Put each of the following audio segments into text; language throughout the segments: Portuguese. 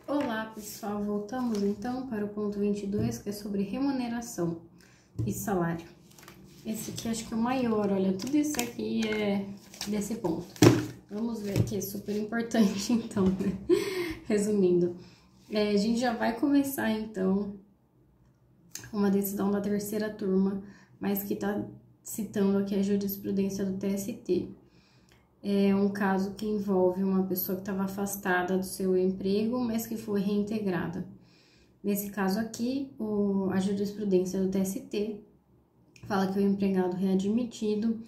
Olá, pessoal, voltamos então para o ponto 22, que é sobre remuneração e salário. Esse aqui acho que é o maior, olha, tudo isso aqui é desse ponto. Vamos ver aqui, é super importante então, né? Resumindo, a gente já vai começar então uma decisão da terceira turma, mas que tá citando aqui a jurisprudência do TST. É um caso que envolve uma pessoa que estava afastada do seu emprego, mas que foi reintegrada. Nesse caso aqui, a jurisprudência do TST fala que o empregado readmitido,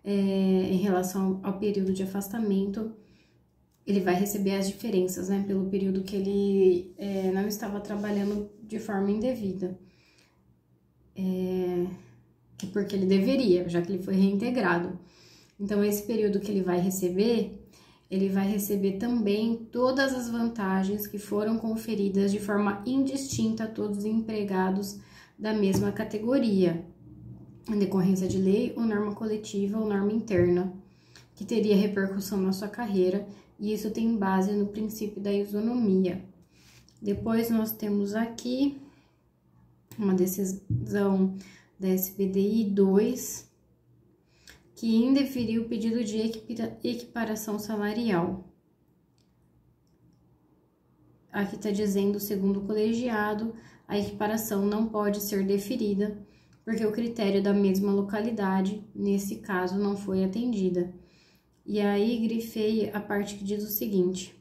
em relação ao período de afastamento, ele vai receber as diferenças, né, pelo período que ele não estava trabalhando de forma indevida. Porque ele deveria, já que ele foi reintegrado. Então, esse período que ele vai receber também todas as vantagens que foram conferidas de forma indistinta a todos os empregados da mesma categoria, em decorrência de lei ou norma coletiva ou norma interna, que teria repercussão na sua carreira, e isso tem base no princípio da isonomia. Depois, nós temos aqui uma decisão da SPDI 2, que indeferiu o pedido de equiparação salarial. Aqui está dizendo, segundo o colegiado, a equiparação não pode ser deferida, porque o critério da mesma localidade, nesse caso, não foi atendida. E aí, grifei a parte que diz o seguinte: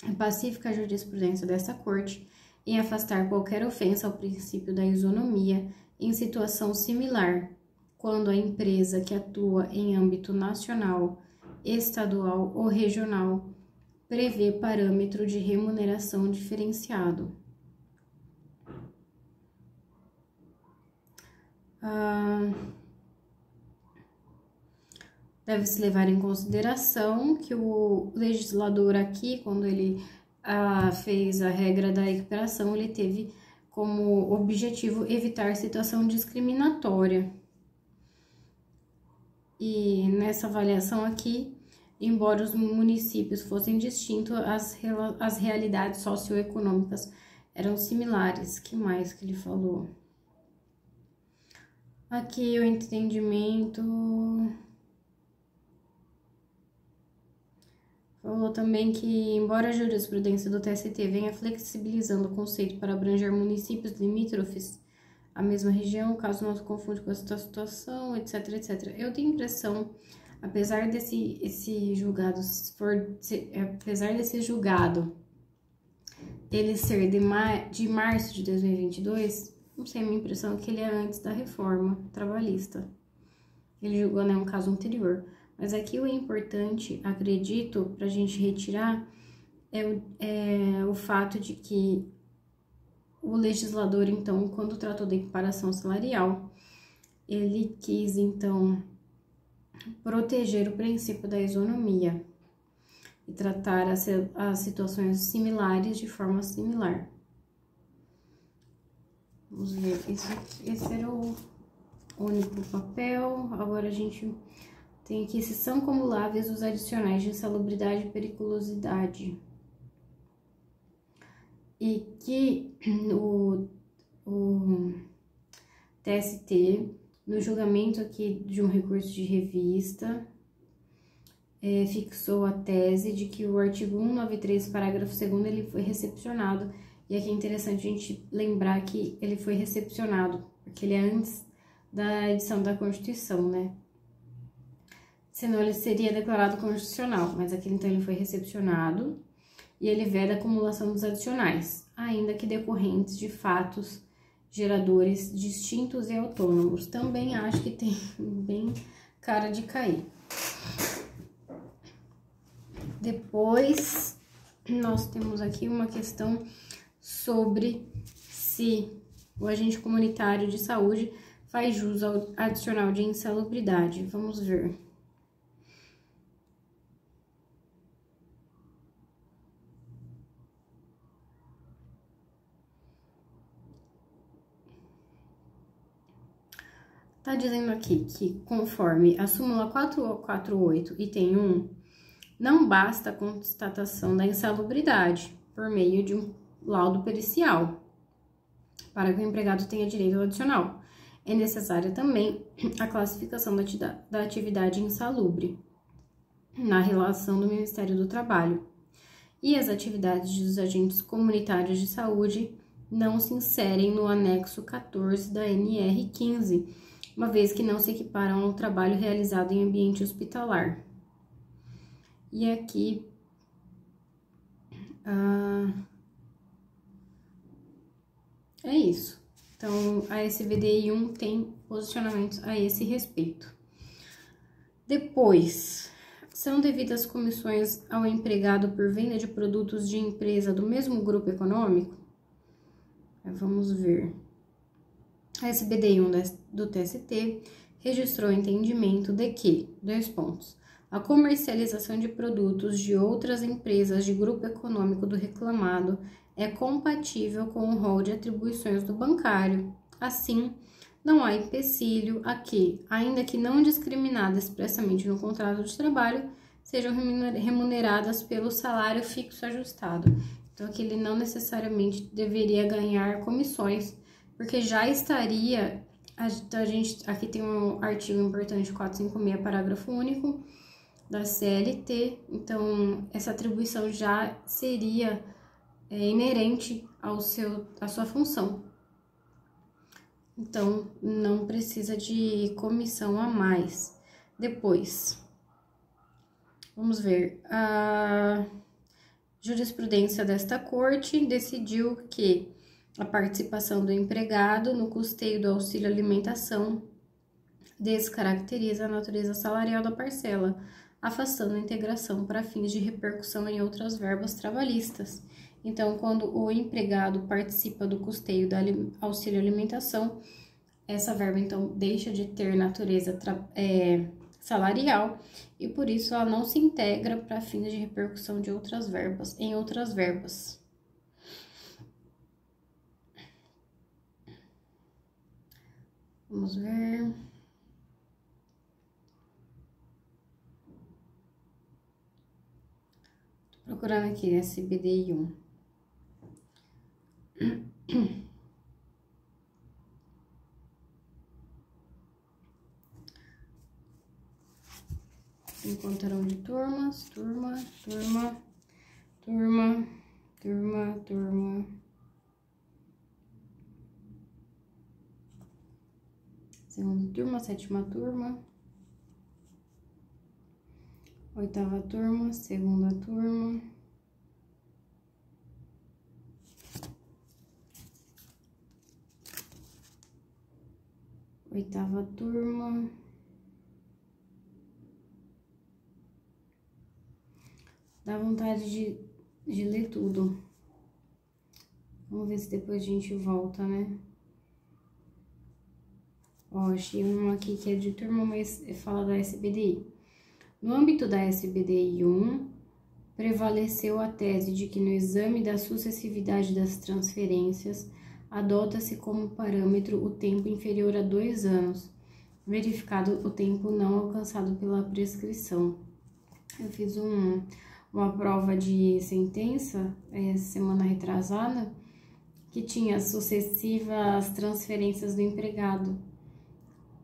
é pacífica a jurisprudência dessa corte em afastar qualquer ofensa ao princípio da isonomia em situação similar, quando a empresa que atua em âmbito nacional, estadual ou regional prevê parâmetro de remuneração diferenciado. Deve-se levar em consideração que o legislador aqui, quando ele fez a regra da equiparação, ele teve como objetivo evitar situação discriminatória. E nessa avaliação aqui, embora os municípios fossem distintos, as realidades socioeconômicas eram similares. Que mais que ele falou? Aqui o entendimento falou também que, embora a jurisprudência do TST venha flexibilizando o conceito para abranger municípios limítrofes a mesma região, caso não se confunde com essa situação, etc, etc. Eu tenho impressão, apesar desse julgado ele ser de março de 2022, não sei, a minha impressão é que ele é antes da reforma trabalhista. Ele julgou, né, um caso anterior. Mas aqui o importante, acredito, para a gente retirar, é o fato de que o legislador, então, quando tratou da equiparação salarial, ele quis, então, proteger o princípio da isonomia e tratar as situações similares de forma similar. Vamos ver, esse era o único papel. Agora a gente tem aqui, se são cumuláveis os adicionais de insalubridade e periculosidade. E que o TST, no julgamento aqui de um recurso de revista, fixou a tese de que o artigo 193, parágrafo 2º, ele foi recepcionado. E aqui é interessante a gente lembrar que ele foi recepcionado, porque ele é antes da edição da Constituição, né? Senão ele seria declarado constitucional, mas aqui então ele foi recepcionado. E ele veda a acumulação dos adicionais, ainda que decorrentes de fatos geradores distintos e autônomos. Também acho que tem bem cara de cair. Depois, nós temos aqui uma questão sobre se o agente comunitário de saúde faz jus ao adicional de insalubridade. Vamos ver. Tá dizendo aqui que, conforme a súmula 448, item 1, não basta a constatação da insalubridade, por meio de um laudo pericial, para que o empregado tenha direito ao adicional. É necessária também a classificação da atividade insalubre na relação do Ministério do Trabalho. E as atividades dos agentes comunitários de saúde não se inserem no anexo 14 da NR 15, uma vez que não se equiparam ao trabalho realizado em ambiente hospitalar. E aqui é isso. Então, a SBDI 1 tem posicionamentos a esse respeito. Depois, são devidas comissões ao empregado por venda de produtos de empresa do mesmo grupo econômico? Vamos ver. A SBDI 1 do TST registrou o entendimento de que, a comercialização de produtos de outras empresas de grupo econômico do reclamado é compatível com o rol de atribuições do bancário. Assim, não há empecilho a que, ainda que não discriminada expressamente no contrato de trabalho, sejam remuneradas pelo salário fixo ajustado. Então, aqui ele não necessariamente deveria ganhar comissões, porque já estaria... aqui tem um artigo importante, 456, parágrafo único, da CLT. Então, essa atribuição já seria inerente à sua função. Então, não precisa de comissão a mais. Depois, vamos ver. A jurisprudência desta corte decidiu que a participação do empregado no custeio do auxílio alimentação descaracteriza a natureza salarial da parcela, afastando a integração para fins de repercussão em outras verbas trabalhistas. Então, quando o empregado participa do custeio do auxílio alimentação, essa verba, então, deixa de ter natureza salarial e, por isso, ela não se integra para fins de repercussão de outras verbas, em outras verbas. Vamos ver... Procurando aqui SBDI 1. Encontrarão de turmas, turma. Segunda turma, sétima turma. Oitava turma, segunda turma. Oitava turma. Dá vontade de ler tudo. Vamos ver se depois a gente volta, né? Ó, achei uma aqui que é de turma, mas fala da SBDI. No âmbito da SBDI 1, prevaleceu a tese de que no exame da sucessividade das transferências, adota-se como parâmetro o tempo inferior a 2 anos, verificado o tempo não alcançado pela prescrição. Eu fiz uma prova de sentença, semana retrasada, que tinha sucessivas transferências do empregado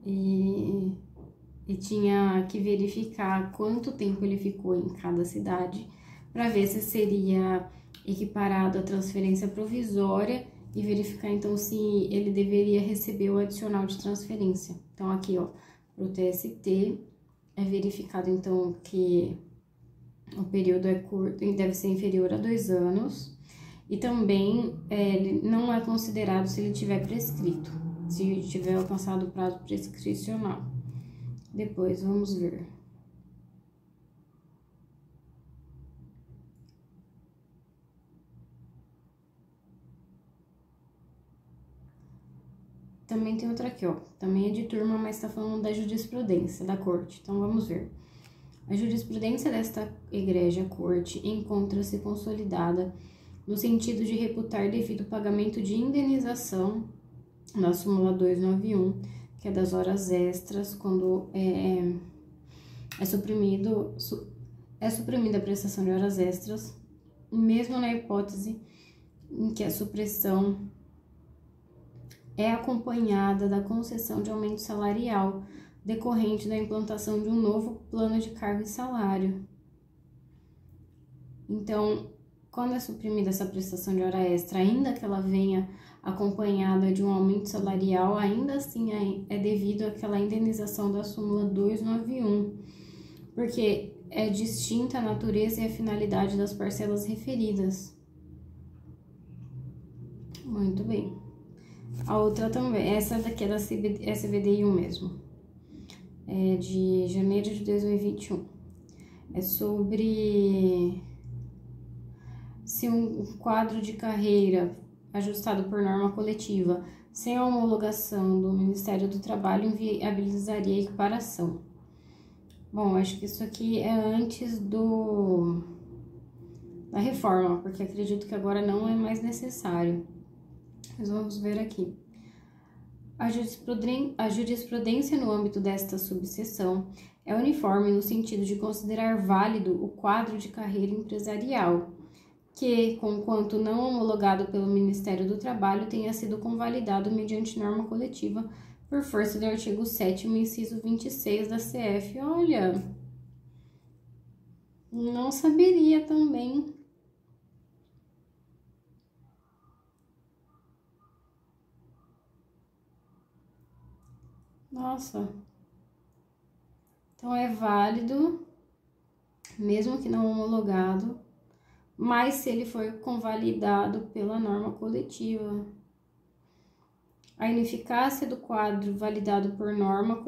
e tinha que verificar quanto tempo ele ficou em cada cidade para ver se seria equiparado à transferência provisória e verificar então se ele deveria receber o adicional de transferência. Então aqui, ó, pro TST é verificado então que o período é curto e deve ser inferior a 2 anos. E também ele não é considerado se ele tiver prescrito, se tiver alcançado o prazo prescricional. Depois, vamos ver. Também tem outra aqui, ó. Também é de turma, mas tá falando da jurisprudência da corte. Então, vamos ver. A jurisprudência desta egrégia corte encontra-se consolidada no sentido de reputar devido pagamento de indenização na súmula 291, que é das horas extras, quando é suprimida a prestação de horas extras mesmo na hipótese em que a supressão é acompanhada da concessão de aumento salarial decorrente da implantação de um novo plano de cargo e salário. Então, quando é suprimida essa prestação de hora extra, ainda que ela venha acompanhada de um aumento salarial, ainda assim é devido àquela indenização da súmula 291, porque é distinta a natureza e a finalidade das parcelas referidas. Muito bem. A outra também, essa daqui é da CVDI1 mesmo, é de janeiro de 2021. É sobre se um quadro de carreira ajustado por norma coletiva sem a homologação do Ministério do Trabalho inviabilizaria a equiparação. Bom, acho que isso aqui é antes da reforma, porque acredito que agora não é mais necessário. Mas vamos ver aqui. A jurisprudência no âmbito desta subseção é uniforme no sentido de considerar válido o quadro de carreira empresarial, que, conquanto não homologado pelo Ministério do Trabalho, tenha sido convalidado mediante norma coletiva por força do artigo 7º, inciso 26 da CF. Olha, não saberia também. Nossa. Então, é válido, mesmo que não homologado, mas se ele for convalidado pela norma coletiva. A ineficácia do quadro validado por norma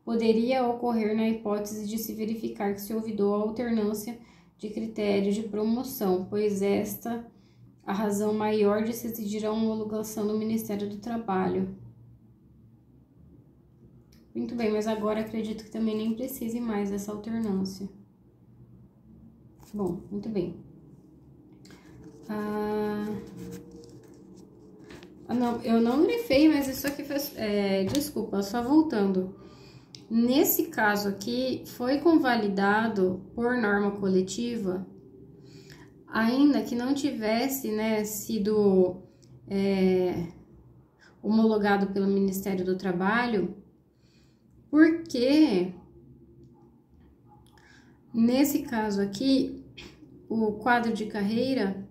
poderia ocorrer na hipótese de se verificar que se ouvidou a alternância de critério de promoção, pois esta a razão maior de se exigir a homologação do Ministério do Trabalho. Muito bem, mas agora acredito que também nem precise mais dessa alternância. Bom, muito bem. Não, eu não grifei, mas isso aqui fez... desculpa, só voltando. Nesse caso aqui, foi convalidado por norma coletiva, ainda que não tivesse, né, sido homologado pelo Ministério do Trabalho, porque nesse caso aqui, o quadro de carreira,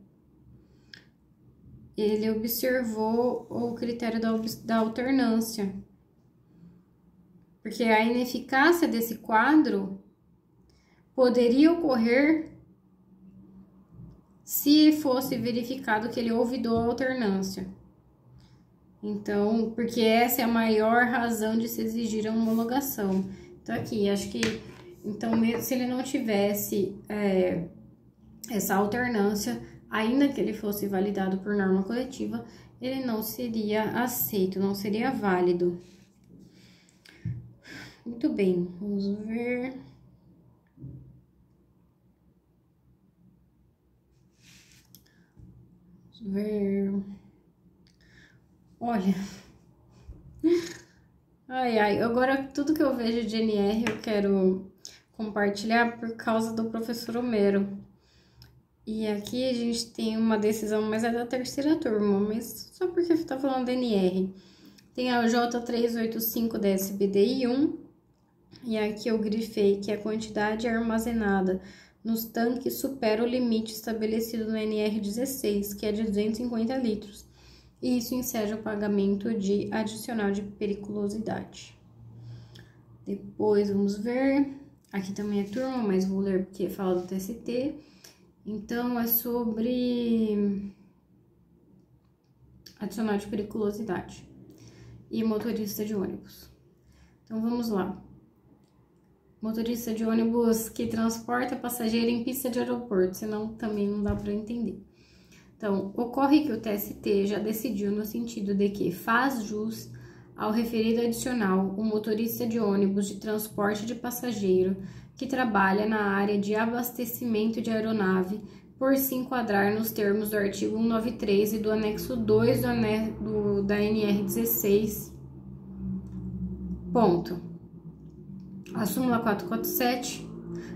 ele observou o critério da alternância, porque a ineficácia desse quadro poderia ocorrer se fosse verificado que ele ouvidou a alternância. Então, porque essa é a maior razão de se exigir a homologação. Então, aqui, acho que, então, mesmo se ele não tivesse essa alternância, ainda que ele fosse validado por norma coletiva, ele não seria aceito, não seria válido. Muito bem, vamos ver. Vamos ver. Olha. Ai, agora tudo que eu vejo de NR eu quero compartilhar por causa do professor Homero. E aqui a gente tem uma decisão, mas é da terceira turma, mas só porque tá falando de NR. Tem a J385 da SBDI1, e aqui eu grifei que a quantidade armazenada nos tanques supera o limite estabelecido no NR16, que é de 250 litros. E isso enseja o pagamento de adicional de periculosidade. Depois, vamos ver. Aqui também é turma, mas vou ler porque fala do TST. Então, é sobre adicional de periculosidade e motorista de ônibus. Então, vamos lá. Motorista de ônibus que transporta passageiro em pista de aeroporto, senão também não dá para entender. Então, ocorre que o TST já decidiu no sentido de que faz jus ao referido adicional o motorista de ônibus de transporte de passageiro que trabalha na área de abastecimento de aeronave por se enquadrar nos termos do artigo 193 e do anexo 2 da NR16. Ponto. A súmula 447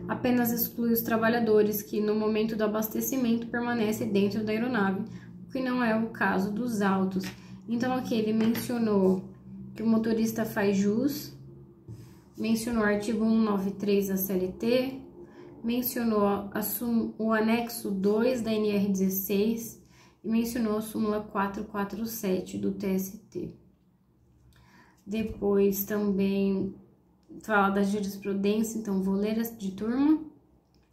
apenas exclui os trabalhadores que, no momento do abastecimento, permanecem dentro da aeronave, o que não é o caso dos autos. Então, aqui ele mencionou que o motorista faz jus, mencionou o artigo 193 da CLT, mencionou o anexo 2 da NR16 e mencionou a súmula 447 do TST. Depois também fala da jurisprudência, então vou ler de turma.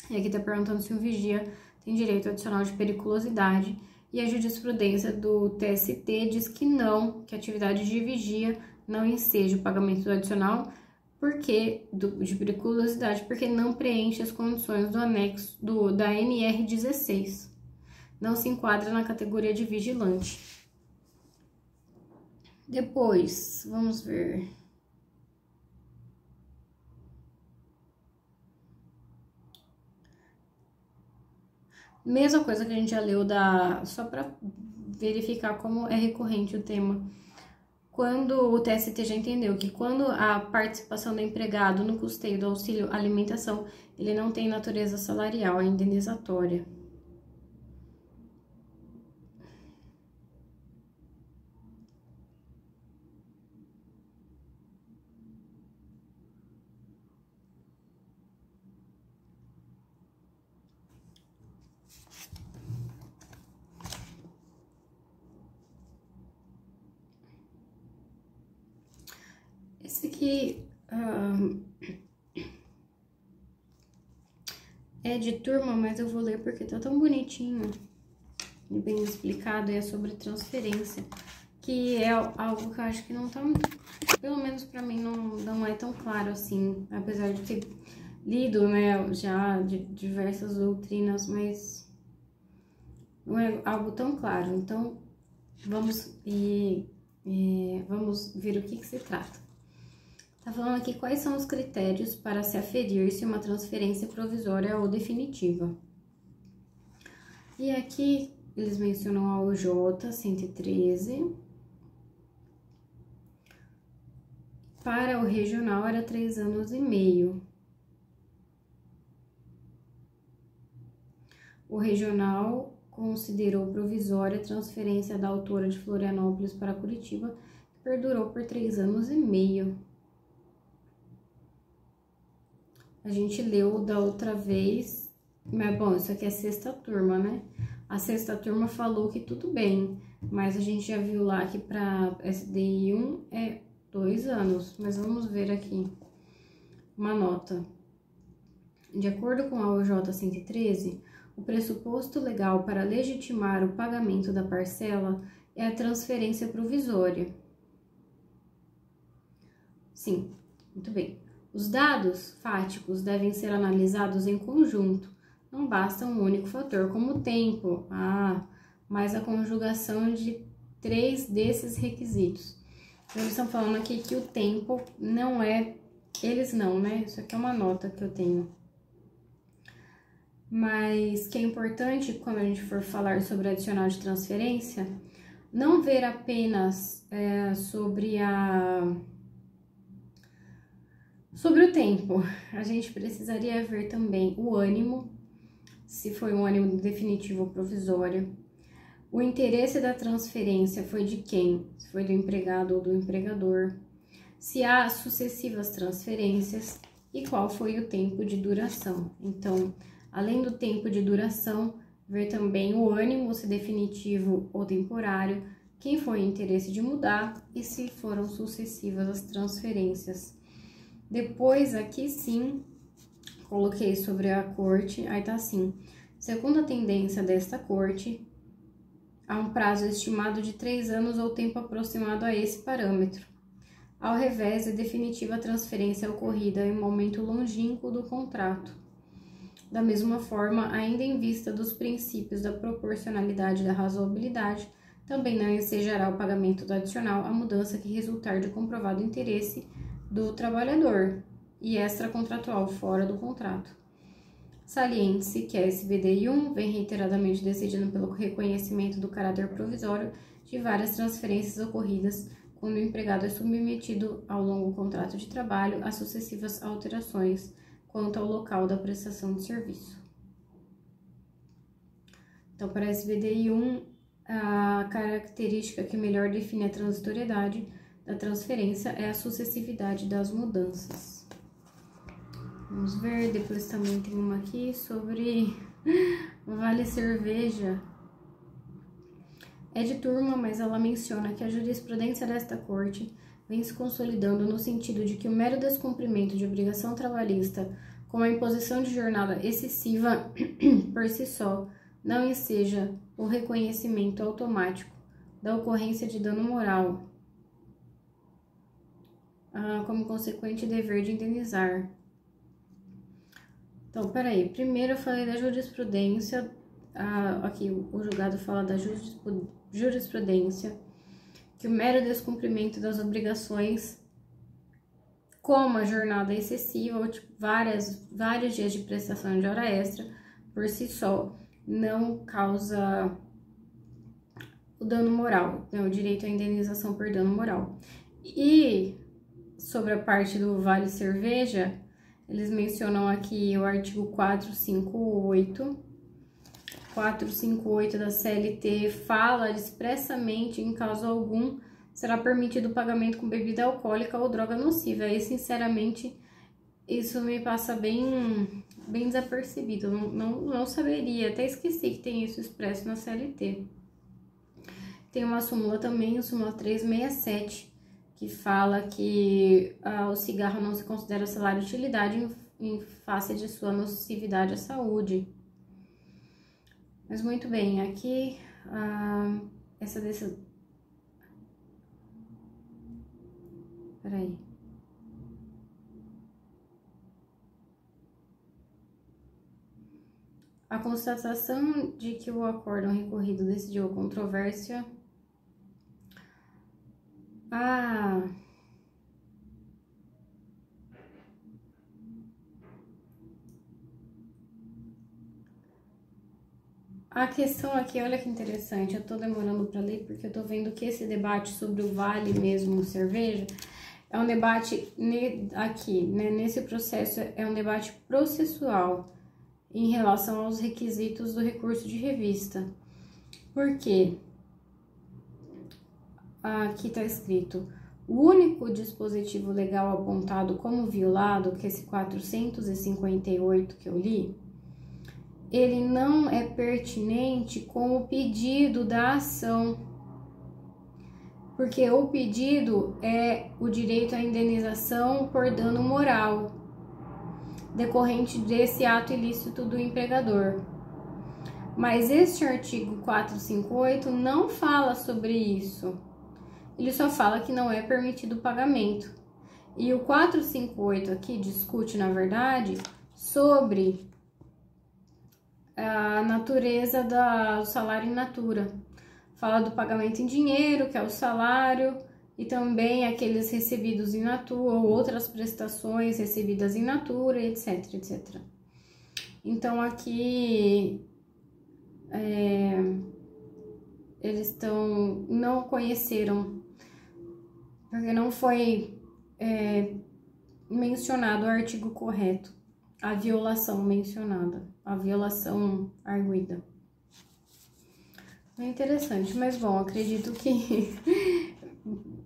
E aqui tá perguntando se um vigia tem direito adicional de periculosidade. E a jurisprudência do TST diz que não, que a atividade de vigia não enseja o pagamento do adicional de periculosidade, porque não preenche as condições do anexo da NR16. Não se enquadra na categoria de vigilante. Depois, vamos ver. Mesma coisa que a gente já leu só para verificar como é recorrente o tema. Quando o TST já entendeu que quando a participação do empregado no custeio do auxílio alimentação, ele não tem natureza salarial, é indenizatória. Esse aqui é de turma, mas eu vou ler porque tá tão bonitinho e bem explicado, e é sobre transferência, que é algo que eu acho que não tá, pelo menos pra mim, não é tão claro assim, apesar de ter lido, né, já de diversas doutrinas, mas não é algo tão claro. Então, vamos ver o que se trata. Tá falando aqui quais são os critérios para se aferir se uma transferência provisória ou definitiva. E aqui eles mencionam a OJ 113. Para o regional era 3 anos e meio. O regional considerou provisória a transferência da autora de Florianópolis para Curitiba, que perdurou por 3 anos e meio. A gente leu da outra vez, mas bom, isso aqui é a 6ª turma, né? A 6ª turma falou que tudo bem, mas a gente já viu lá que para SDI 1 é 2 anos, mas vamos ver aqui uma nota. De acordo com a OJ 113, o pressuposto legal para legitimar o pagamento da parcela é a transferência provisória. Sim, muito bem. Os dados fáticos devem ser analisados em conjunto. Não basta um único fator, como o tempo, mas a conjugação de 3 desses requisitos. Então, eles estão falando aqui que o tempo não é... Eles não, né? Isso aqui é uma nota que eu tenho. Mas que é importante, quando a gente for falar sobre adicional de transferência, não ver apenas sobre o tempo. A gente precisaria ver também o ânimo, se foi um ânimo definitivo ou provisório. O interesse da transferência foi de quem? Se foi do empregado ou do empregador. Se há sucessivas transferências e qual foi o tempo de duração. Então, além do tempo de duração, ver também o ânimo, se definitivo ou temporário, quem foi o interesse de mudar e se foram sucessivas as transferências. Depois, aqui sim, coloquei sobre a corte, aí tá assim: segundo a tendência desta corte, há um prazo estimado de 3 anos ou tempo aproximado a esse parâmetro. Ao revés, a definitiva transferência é ocorrida em um momento longínquo do contrato. Da mesma forma, ainda em vista dos princípios da proporcionalidade e da razoabilidade, também não ensejará o pagamento do adicional a mudança que resultar de comprovado interesse do trabalhador e extracontratual fora do contrato. Saliente-se que a SBDI 1 vem reiteradamente decidindo pelo reconhecimento do caráter provisório de várias transferências ocorridas quando o empregado é submetido ao longo contrato de trabalho a sucessivas alterações quanto ao local da prestação de serviço. Então, para a SBDI 1, a característica que melhor define a transitoriedade da transferência é a sucessividade das mudanças. Vamos ver, depois também tem uma aqui sobre Vale Cerveja. É de turma, mas ela menciona que a jurisprudência desta corte vem se consolidando no sentido de que o mero descumprimento de obrigação trabalhista, como a imposição de jornada excessiva por si só, não enseja o reconhecimento automático da ocorrência de dano moral, como consequente dever de indenizar. Então, peraí, primeiro eu falei da jurisprudência, aqui o julgado fala da jurisprudência, que o mero descumprimento das obrigações, como a jornada excessiva, ou tipo, vários dias de prestação de hora extra, por si só, não causa o dano moral, né, o direito à indenização por dano moral. E sobre a parte do Vale Cerveja, eles mencionam aqui o artigo 458 da CLT fala expressamente em caso algum será permitido o pagamento com bebida alcoólica ou droga nociva. E, sinceramente, isso me passa bem desapercebido. Não saberia, até esqueci que tem isso expresso na CLT. Tem uma súmula também, a súmula 367, que fala que o cigarro não se considera salário de utilidade em face de sua nocividade à saúde. Mas muito bem, aqui essa decisão. Peraí. A constatação de que o acórdão recorrido decidiu a controvérsia. A questão aqui, olha que interessante, eu tô demorando para ler porque eu tô vendo que esse debate sobre o vale mesmo cerveja é um debate aqui, né, nesse processo, é um debate processual em relação aos requisitos do recurso de revista. Por quê? Aqui tá escrito: o único dispositivo legal apontado como violado, que é esse 458 que eu li, ele não é pertinente com o pedido da ação, porque o pedido é o direito à indenização por dano moral, decorrente desse ato ilícito do empregador. Mas este artigo 458 não fala sobre isso, ele só fala que não é permitido o pagamento. E o 458 aqui discute, na verdade, sobre a natureza do salário in natura. Fala do pagamento em dinheiro, que é o salário, e também aqueles recebidos in natura, ou outras prestações recebidas in natura, etc, etc. Então, aqui, eles não conheceram, porque não foi mencionado o artigo correto, a violação mencionada, a violação arguida. É interessante, mas bom, acredito que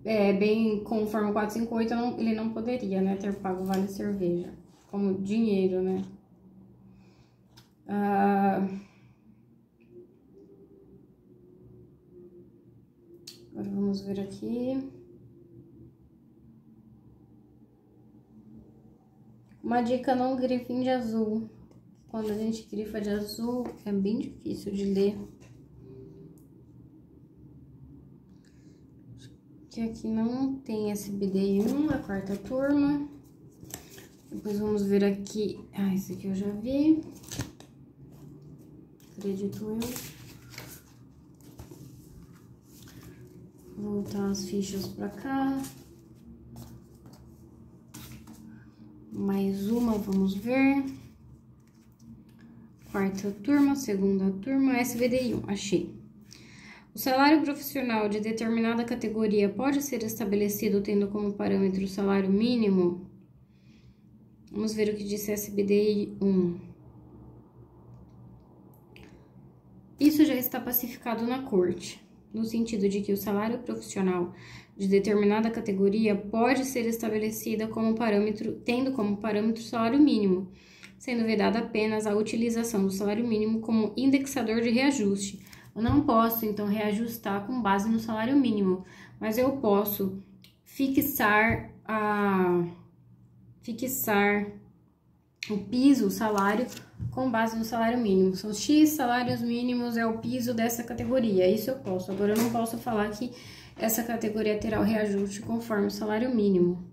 bem conforme o 458, ele não poderia, né, ter pago Vale Cerveja como dinheiro, né? Agora vamos ver aqui. Uma dica: não grifem de azul. Quando a gente grifa de azul, é bem difícil de ler. Que aqui não tem SBDI 1, a quarta turma. Depois vamos ver aqui. Esse aqui eu já vi. Acredito eu. Vou voltar as fichas pra cá. Mais uma, vamos ver. Quarta turma, segunda turma, SBDI 1, achei. O salário profissional de determinada categoria pode ser estabelecido tendo como parâmetro o salário mínimo? Vamos ver o que disse SBDI 1. Isso já está pacificado na Corte, no sentido de que o salário profissional de determinada categoria pode ser estabelecida como parâmetro, tendo como parâmetro o salário mínimo, sendo vedada apenas a utilização do salário mínimo como indexador de reajuste. Eu não posso, então, reajustar com base no salário mínimo, mas eu posso fixar o piso, o salário, com base no salário mínimo. São X salários mínimos, é o piso dessa categoria, isso eu posso. Agora, eu não posso falar que essa categoria terá o reajuste conforme o salário mínimo.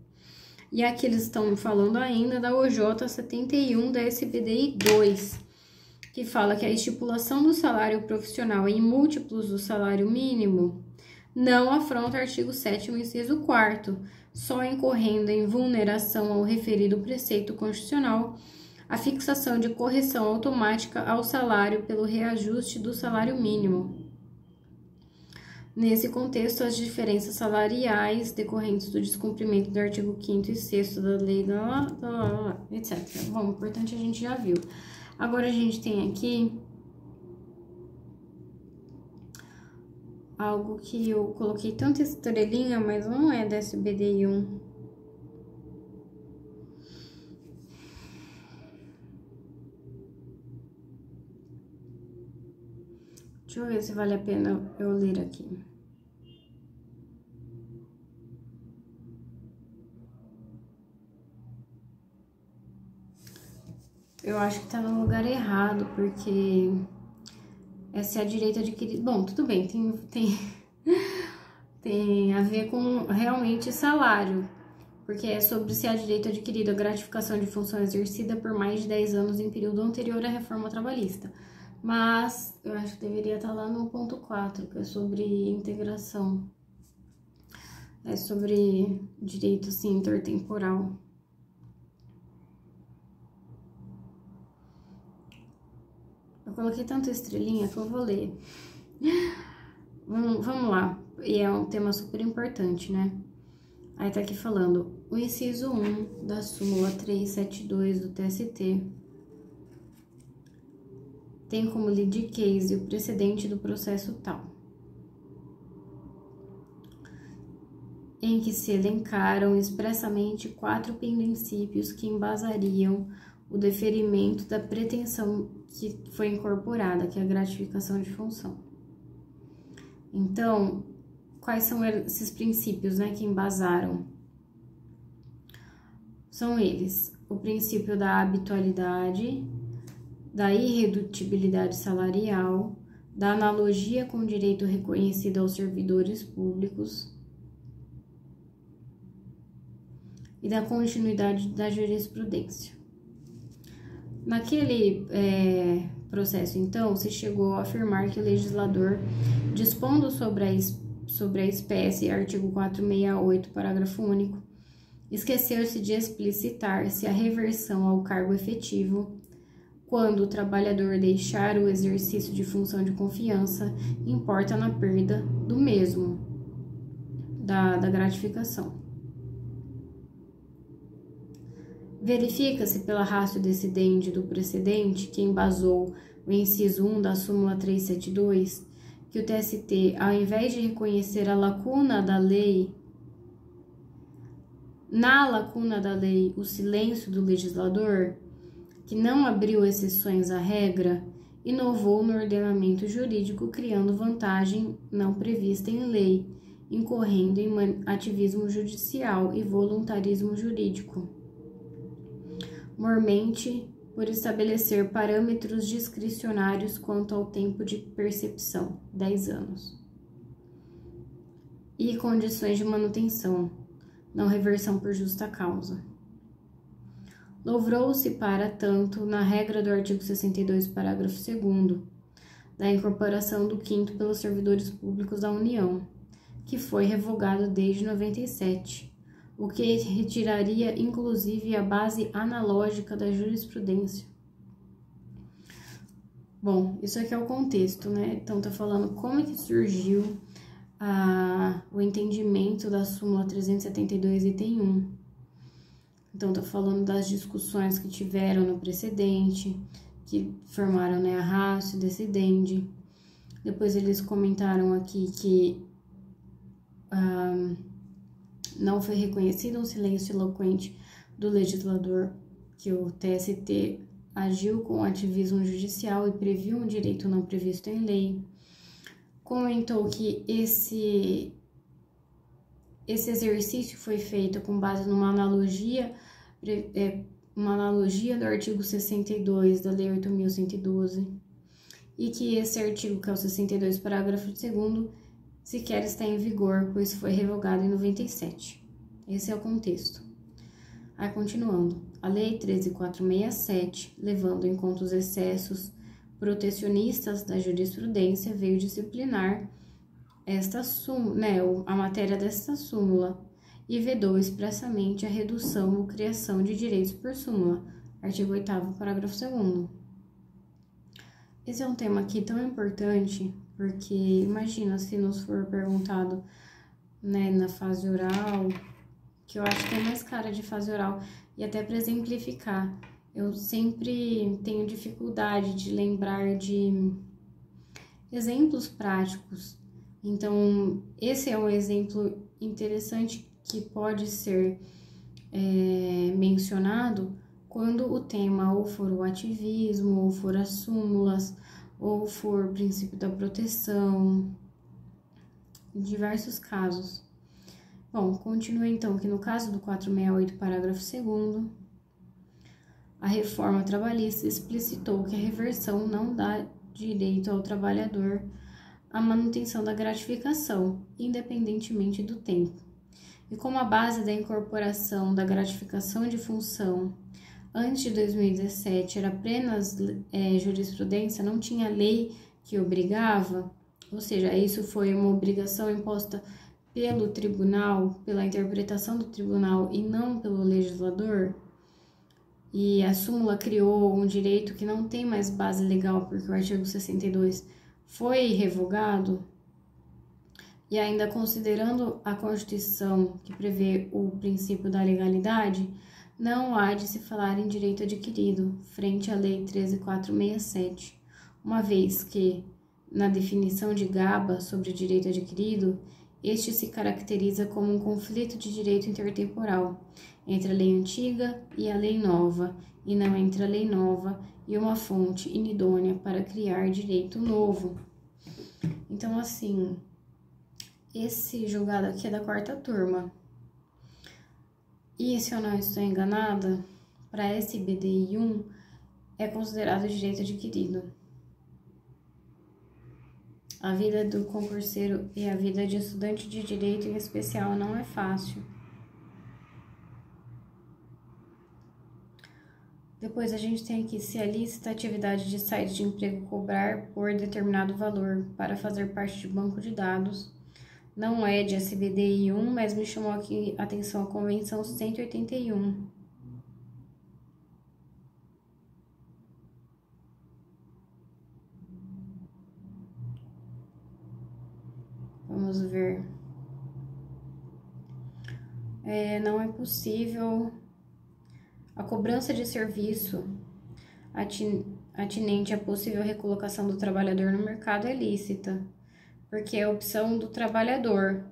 E aqui eles estão falando ainda da OJ 71 da SBDI 2, que fala que a estipulação do salário profissional em múltiplos do salário mínimo não afronta o artigo 7º, inciso 4º, só incorrendo em vulneração ao referido preceito constitucional a fixação de correção automática ao salário pelo reajuste do salário mínimo. Nesse contexto, as diferenças salariais decorrentes do descumprimento do artigo 5º e 6º da lei, etc. Bom, o importante a gente já viu. Agora, a gente tem aqui algo que eu coloquei tanta estrelinha, mas não é da SBDI 1. Deixa eu ver se vale a pena eu ler aqui. Eu acho que tá no lugar errado, porque essa é a direito adquirido. Bom, tudo bem, tem a ver com realmente salário, porque é sobre se há direito adquirido a gratificação de função exercida por mais de 10 anos em período anterior à reforma trabalhista. Mas eu acho que deveria estar lá no ponto 4, que é sobre integração. É sobre direito, assim, intertemporal. Eu coloquei tanta estrelinha que eu vou ler. Vamos lá. E é um tema super importante, né? Aí tá aqui falando, o inciso 1 da súmula 372 do TST tem como lead case o precedente do processo tal, em que se elencaram expressamente 4 princípios que embasariam o deferimento da pretensão que foi incorporada, que é a gratificação de função. Então, quais são esses princípios, né, que embasaram? São eles: o princípio da habitualidade, da irredutibilidade salarial, da analogia com o direito reconhecido aos servidores públicos e da continuidade da jurisprudência. Naquele processo, então, se chegou a afirmar que o legislador, dispondo sobre a espécie, artigo 468, parágrafo único, esqueceu-se de explicitar-se a reversão ao cargo efetivo quando o trabalhador deixar o exercício de função de confiança, importa na perda do mesmo, da gratificação. Verifica-se pela ratio decidente do precedente, que embasou o inciso 1 da súmula 372, que o TST, ao invés de reconhecer a lacuna da lei, o silêncio do legislador, que não abriu exceções à regra, inovou no ordenamento jurídico, criando vantagem não prevista em lei, incorrendo em ativismo judicial e voluntarismo jurídico, mormente por estabelecer parâmetros discricionários quanto ao tempo de percepção, 10 anos, e condições de manutenção, não reversão por justa causa. Lovrou-se, para tanto, na regra do artigo 62, parágrafo 2º, da incorporação do 5º pelos servidores públicos da União, que foi revogado desde 97, o que retiraria, inclusive, a base analógica da jurisprudência. Bom, isso aqui é o contexto, né? Então, tá falando como é que surgiu o entendimento da súmula 372, item 1. Então, tá falando das discussões que tiveram no precedente, que formaram, né, a ratio decidendi. Depois eles comentaram aqui que não foi reconhecido um silêncio eloquente do legislador, que o TST agiu com ativismo judicial e previu um direito não previsto em lei. Comentou que esse exercício foi feito com base numa analogia do artigo 62 da Lei 8.112, e que esse artigo, que é o 62, parágrafo 2º, sequer está em vigor, pois foi revogado em 97. Esse é o contexto. Aí, continuando. A Lei 13.467, levando em conta os excessos protecionistas da jurisprudência, veio disciplinar a matéria desta súmula e vedou expressamente a redução ou criação de direitos por súmula. Artigo 8º, parágrafo 2º. Esse é um tema aqui tão importante, porque imagina se nos for perguntado, né, na fase oral, que eu acho que é mais cara de fase oral, e até para exemplificar, eu sempre tenho dificuldade de lembrar de exemplos práticos. Então, esse é um exemplo interessante que pode ser mencionado quando o tema ou for o ativismo, ou for as súmulas, ou for o princípio da proteção, em diversos casos. Bom, continua então que no caso do 468, parágrafo 2º, a reforma trabalhista explicitou que a reversão não dá direito ao trabalhador à manutenção da gratificação, independentemente do tempo. E como a base da incorporação da gratificação de função antes de 2017 era apenas jurisprudência, não tinha lei que obrigava, ou seja, isso foi uma obrigação imposta pelo tribunal, pela interpretação do tribunal e não pelo legislador, e a súmula criou um direito que não tem mais base legal, porque o artigo 62 foi revogado, e ainda considerando a Constituição, que prevê o princípio da legalidade, não há de se falar em direito adquirido, frente à Lei 13.467, uma vez que, na definição de Gaba sobre direito adquirido, este se caracteriza como um conflito de direito intertemporal entre a lei antiga e a lei nova, e não entre a lei nova e uma fonte inidônea para criar direito novo. Então, assim, esse julgado aqui é da 4ª turma. E, se eu não estou enganada, para SBDI 1 é considerado direito adquirido. A vida do concurseiro e a vida de estudante de direito em especial não é fácil. Depois a gente tem aqui, se a lícita atividade de site de emprego cobrar por determinado valor para fazer parte de banco de dados, não é de SBDI 1, mas me chamou aqui a atenção a Convenção 181. Vamos ver. Não é possível a cobrança de serviço atinente à possível recolocação do trabalhador no mercado é lícita, porque é a opção do trabalhador.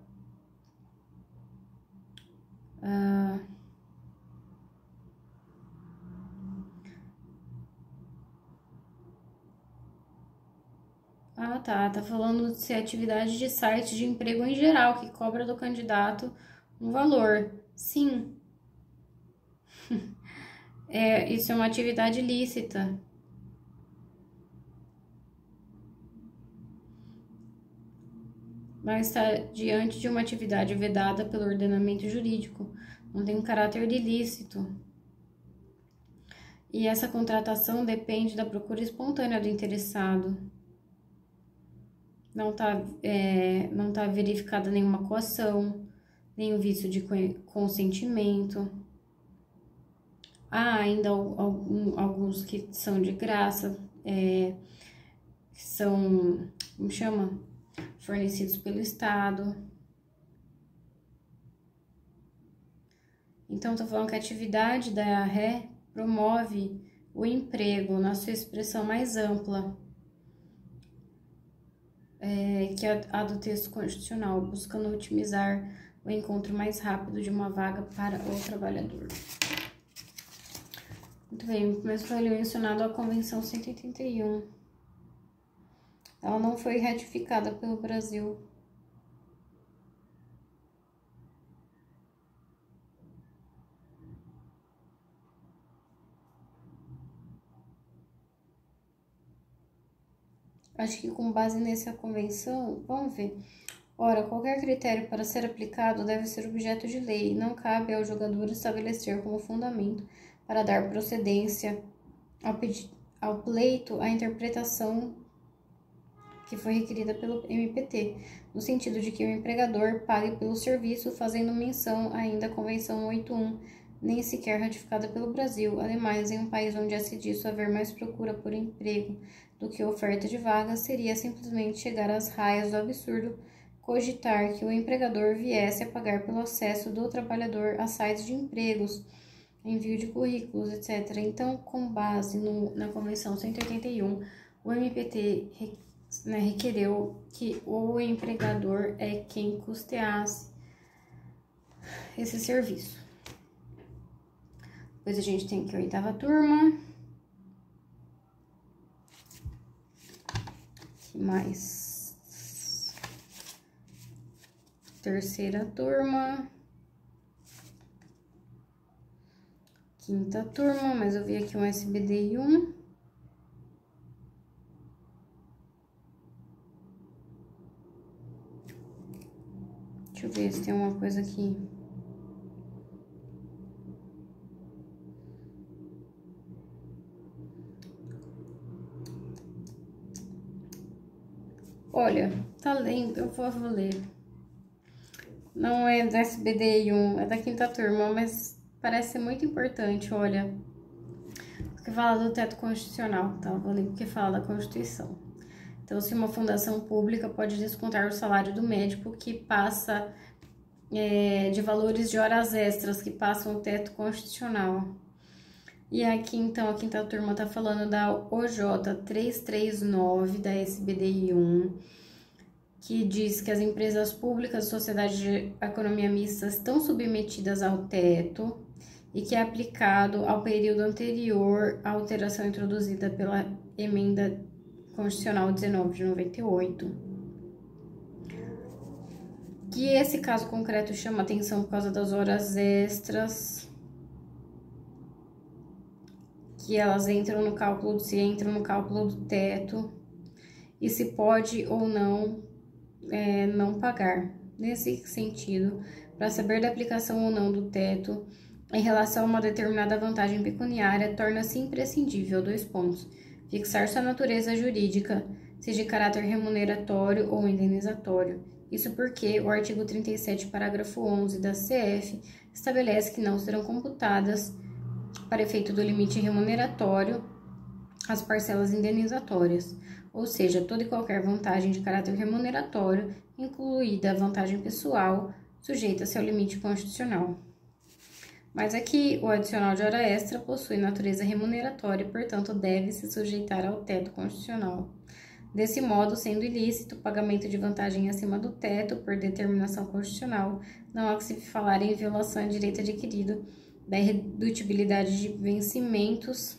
Tá falando de ser atividade de site de emprego em geral, que cobra do candidato um valor. Sim. Isso é uma atividade lícita. Mas está diante de uma atividade vedada pelo ordenamento jurídico, não tem um caráter de ilícito. E essa contratação depende da procura espontânea do interessado. Não tá verificada nenhuma coação, nenhum vício de consentimento. Há ainda alguns que são de graça, que são, como chama? Fornecidos pelo Estado. Então, tô falando que a atividade da ré promove o emprego na sua expressão mais ampla, que é a do texto constitucional, buscando otimizar o encontro mais rápido de uma vaga para o trabalhador. Muito bem, mas foi mencionado a Convenção 181. Ela não foi ratificada pelo Brasil. Acho que com base nessa convenção, vamos ver. Ora, qualquer critério para ser aplicado deve ser objeto de lei, e não cabe ao jogador estabelecer como fundamento para dar procedência ao pleito a interpretação que foi requerida pelo MPT, no sentido de que o empregador pague pelo serviço, fazendo menção ainda à Convenção 81, nem sequer ratificada pelo Brasil. Ademais, em um país onde é disso haver mais procura por emprego do que oferta de vagas, seria simplesmente chegar às raias do absurdo cogitar que o empregador viesse a pagar pelo acesso do trabalhador a sites de empregos, envio de currículos, etc. Então, com base na Convenção 181, o MPT requereu que o empregador é quem custeasse esse serviço. Depois a gente tem aqui a 8ª turma. Que mais? 3ª turma. 5ª turma, mas eu vi aqui um SBDI 1. Deixa eu ver se tem uma coisa aqui. Olha, tá lendo, eu vou ler. Não é da SBDI 1, é da 5ª turma, mas parece ser muito importante, olha. Porque fala do teto constitucional, tá? Vou ler porque fala da Constituição. Então, se uma fundação pública pode descontar o salário do médico que passa de valores de horas extras que passam o teto constitucional. E aqui, então, a 5ª turma tá falando da OJ 339 da SBDI 1, que diz que as empresas públicas e sociedades de economia mista estão submetidas ao teto e que é aplicado ao período anterior à alteração introduzida pela emenda constitucional 19 de 98. Que esse caso concreto chama atenção por causa das horas extras, que elas entram no cálculo do teto, e se pode ou não pagar. Nesse sentido, para saber da aplicação ou não do teto em relação a uma determinada vantagem pecuniária, torna-se imprescindível, fixar sua natureza jurídica, se de caráter remuneratório ou indenizatório. Isso porque o artigo 37, parágrafo 11 da CF estabelece que não serão computadas, para efeito do limite remuneratório, as parcelas indenizatórias, ou seja, toda e qualquer vantagem de caráter remuneratório, incluída a vantagem pessoal, sujeita-se ao limite constitucional. Mas aqui, o adicional de hora extra possui natureza remuneratória e, portanto, deve se sujeitar ao teto constitucional. Desse modo, sendo ilícito o pagamento de vantagem acima do teto por determinação constitucional, não há que se falar em violação de direito adquirido, da irredutibilidade de vencimentos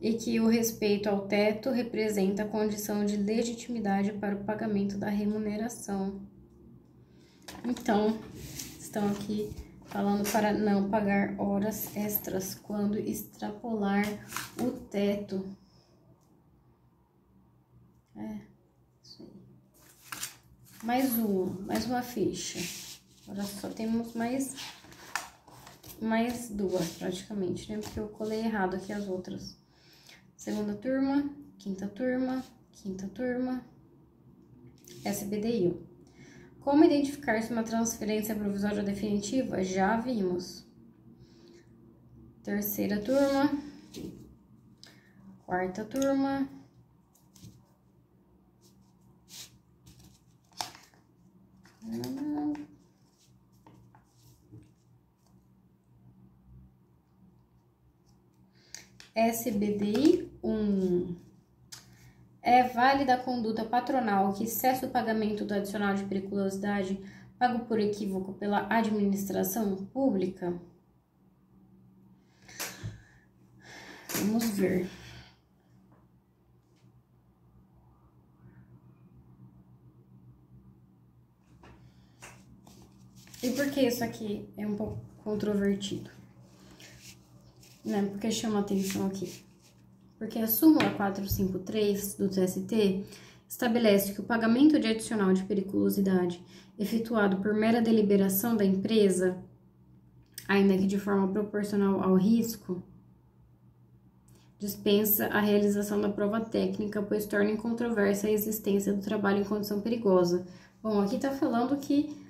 e que o respeito ao teto representa a condição de legitimidade para o pagamento da remuneração. Então, estão aqui falando para não pagar horas extras quando extrapolar o teto. Isso aí. Mais uma ficha. Agora só temos mais duas, praticamente, né? Porque eu colei errado aqui as outras. 2ª turma, 5ª turma, 5ª turma, SBDI. Como identificar se uma transferência provisória ou definitiva? Já vimos. 3ª turma, 4ª turma, SBDI 1. É válida a conduta patronal que cessa o pagamento do adicional de periculosidade pago por equívoco pela administração pública? Vamos ver. E por que isso aqui é um pouco controvertido? Né? Porque chama atenção aqui. Porque a súmula 453 do TST estabelece que o pagamento de adicional de periculosidade efetuado por mera deliberação da empresa, ainda que de forma proporcional ao risco, dispensa a realização da prova técnica, pois torna incontroversa a existência do trabalho em condição perigosa. Bom, aqui tá falando que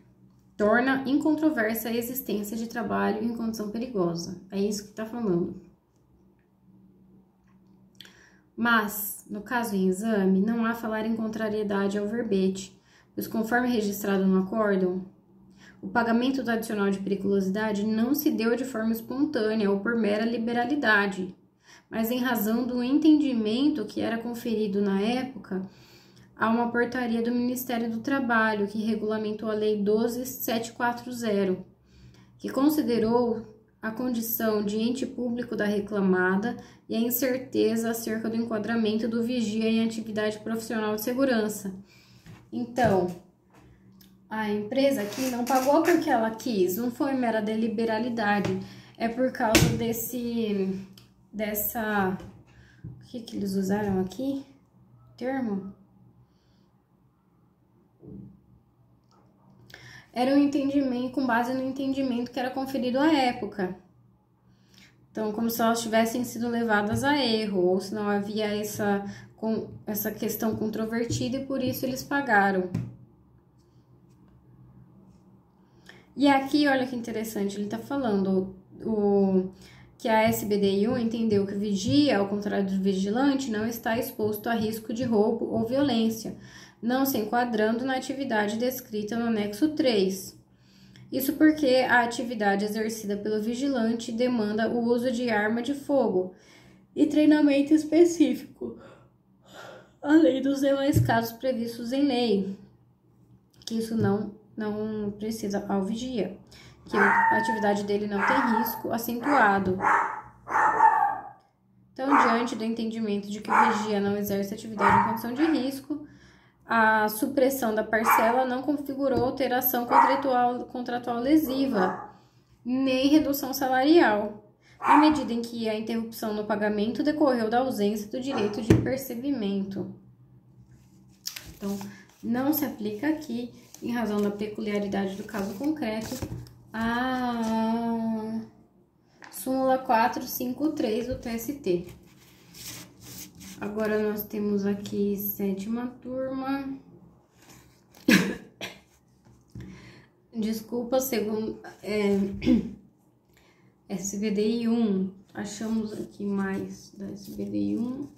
torna incontroversa a existência de trabalho em condição perigosa. É isso que tá falando. Mas, no caso em exame, não há falar em contrariedade ao verbete, pois conforme registrado no acórdão, o pagamento do adicional de periculosidade não se deu de forma espontânea ou por mera liberalidade, mas em razão do entendimento que era conferido na época a uma portaria do Ministério do Trabalho que regulamentou a Lei 12.740, que considerou a condição de ente público da reclamada e a incerteza acerca do enquadramento do vigia em atividade profissional de segurança. Então, a empresa aqui não pagou porque ela quis, não foi mera deliberalidade, é por causa dessa... O que eles usaram aqui? Termo? Era um entendimento, com base no entendimento que era conferido à época. Então, como se elas tivessem sido levadas a erro, ou se não havia essa questão controvertida e por isso eles pagaram. E aqui, olha que interessante, ele está falando que a SBDI1 entendeu que o vigia, ao contrário do vigilante, não está exposto a risco de roubo ou violência, não se enquadrando na atividade descrita no anexo 3. Isso porque a atividade exercida pelo vigilante demanda o uso de arma de fogo e treinamento específico, além dos demais casos previstos em lei, que isso não precisa ao vigia, que a atividade dele não tem risco acentuado. Então, diante do entendimento de que o vigia não exerce atividade em condição de risco, a supressão da parcela não configurou alteração contratual lesiva, nem redução salarial, à medida em que a interrupção no pagamento decorreu da ausência do direito de percebimento. Então, não se aplica aqui, em razão da peculiaridade do caso concreto, a súmula 453 do TST. Agora, nós temos aqui 7ª turma. Desculpa, segundo SBDI 1. Achamos aqui mais da SBDI 1.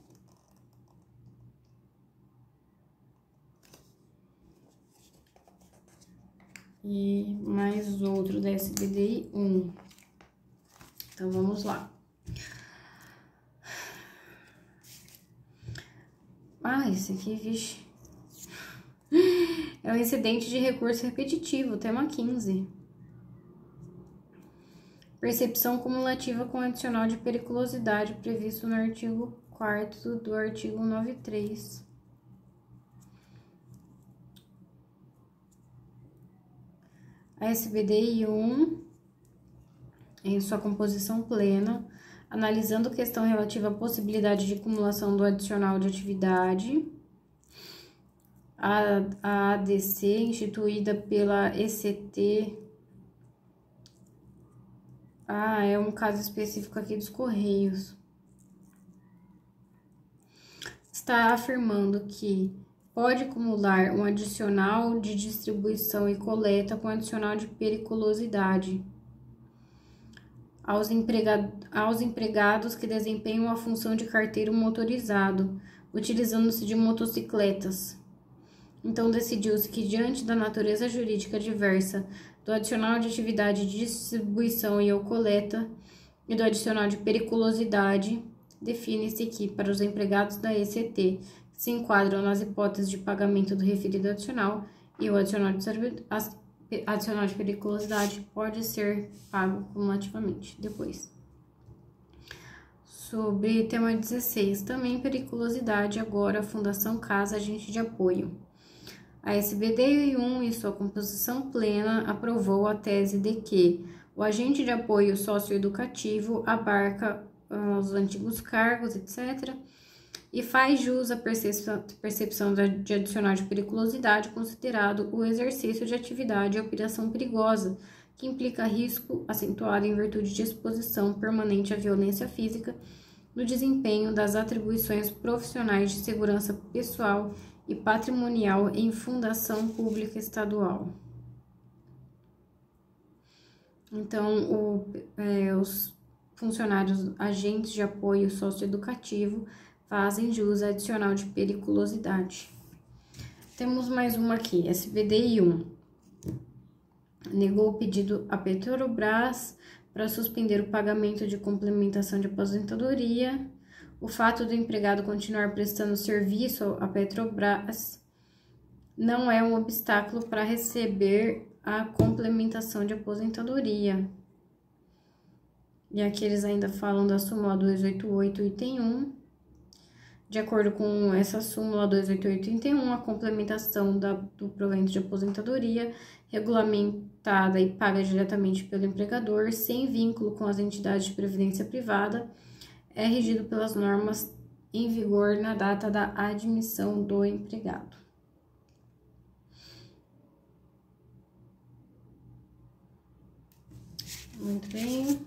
E mais outro da SBDI 1. Então, vamos lá. Esse aqui, vixe. É o incidente de recurso repetitivo, tema 15. Percepção cumulativa com adicional de periculosidade previsto no artigo 4º do artigo 93. A SBDI 1, em sua composição plena, analisando questão relativa à possibilidade de acumulação do adicional de atividade, a ADC, instituída pela ECT, é um caso específico aqui dos Correios, está afirmando que pode acumular um adicional de distribuição e coleta com adicional de periculosidade aos empregados que desempenham a função de carteiro motorizado, utilizando-se de motocicletas. Então, decidiu-se que, diante da natureza jurídica diversa do adicional de atividade de distribuição e ou coleta e do adicional de periculosidade, define-se que, para os empregados da ECT, que se enquadram nas hipóteses de pagamento do referido adicional, e o adicional de periculosidade pode ser pago cumulativamente depois. Sobre tema 16, também periculosidade, agora a Fundação Casa Agente de Apoio. A SBDI1, em sua composição plena, aprovou a tese de que o agente de apoio socioeducativo abarca os antigos cargos, etc., e faz jus à percepção de adicional de periculosidade, considerado o exercício de atividade e operação perigosa, que implica risco acentuado em virtude de exposição permanente à violência física, no desempenho das atribuições profissionais de segurança pessoal e patrimonial em fundação pública estadual. Então, os funcionários agentes de apoio socioeducativo fazem jus adicional de periculosidade. Temos mais uma aqui, SBDI1. Negou o pedido à Petrobras para suspender o pagamento de complementação de aposentadoria. O fato do empregado continuar prestando serviço à Petrobras não é um obstáculo para receber a complementação de aposentadoria. E aqui eles ainda falam da súmula 288, item 1. De acordo com essa súmula 288, item 1, a complementação do provento de aposentadoria, regulamentada e paga diretamente pelo empregador, sem vínculo com as entidades de previdência privada, é regido pelas normas em vigor na data da admissão do empregado. Muito bem.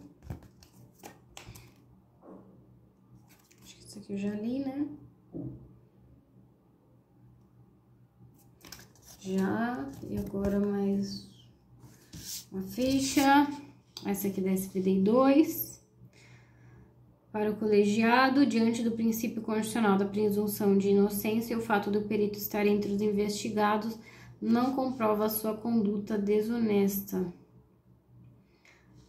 Acho que isso aqui eu já li, né? Já. E agora mais uma ficha. Essa aqui da SBDI2. Para o colegiado, diante do princípio constitucional da presunção de inocência, o fato do perito estar entre os investigados não comprova a sua conduta desonesta.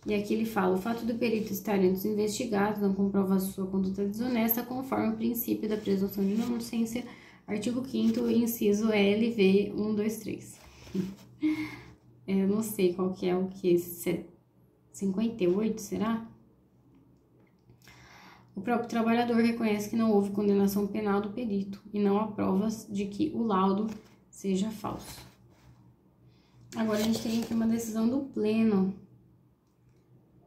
E aqui ele fala, o fato do perito estar entre os investigados não comprova a sua conduta desonesta, conforme o princípio da presunção de inocência, artigo 5º, inciso LV 123. Eu não sei qual que é o que, 58, será? O próprio trabalhador reconhece que não houve condenação penal do perito e não há provas de que o laudo seja falso. Agora, a gente tem aqui uma decisão do pleno,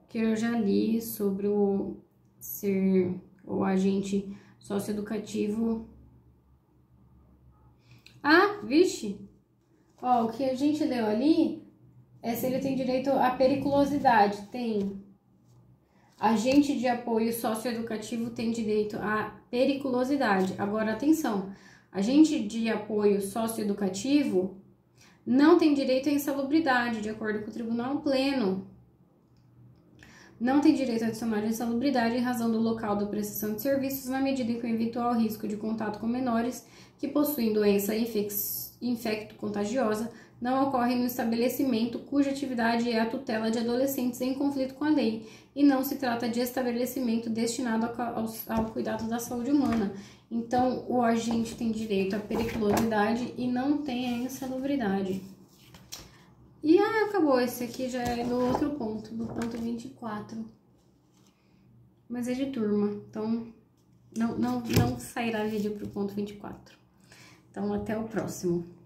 que eu já li sobre o agente socioeducativo. Ah, vixe! Ó, o que a gente leu ali é se ele tem direito à periculosidade. Tem. Agente de apoio socioeducativo tem direito à periculosidade. Agora, atenção. Agente de apoio socioeducativo não tem direito à insalubridade, de acordo com o Tribunal Pleno. Não tem direito adicional de insalubridade em razão do local da prestação de serviços, na medida em que o eventual risco de contato com menores que possuem doença infecto-contagiosa não ocorre no estabelecimento cuja atividade é a tutela de adolescentes em conflito com a lei, e não se trata de estabelecimento destinado ao cuidado da saúde humana. Então, o agente tem direito à periculosidade e não tem a insalubridade. E acabou, esse aqui já é do outro ponto, do ponto 24. Mas é de turma, então não sairá vídeo pro ponto 24. Então, até o próximo.